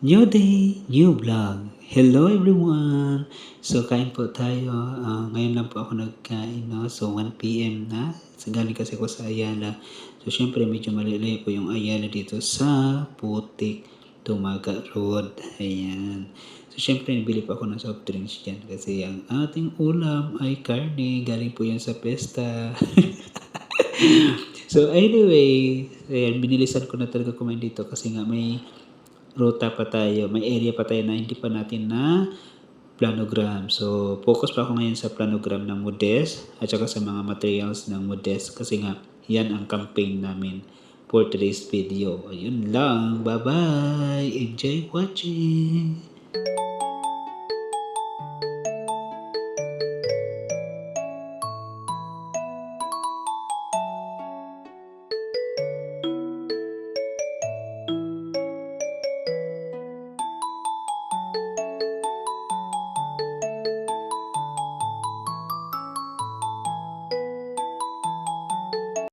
New day, new vlog. Hello everyone! So kain po tayo. Ngayon lang po ako nagkain, no? So 1 PM na. So, galing kasi ako sa Ayala. So syempre medyo malilay po yung Ayala dito sa Putik, Tumaga Road. Ayan. So syempre nabili po ako ng soft drinks dyan kasi ang ating ulam ay karne. Galing po yan sa pesta. So anyway, ayan, binilisan ko na talaga kumain dito kasi nga may ruta pa tayo, may area pa tayo na hindi pa natin na planogram. So, focus pa ako ngayon sa planogram ng Modes at saka sa mga materials ng Modes kasi nga, yan ang campaign namin for today's video. Ayun lang. Bye-bye! Enjoy watching!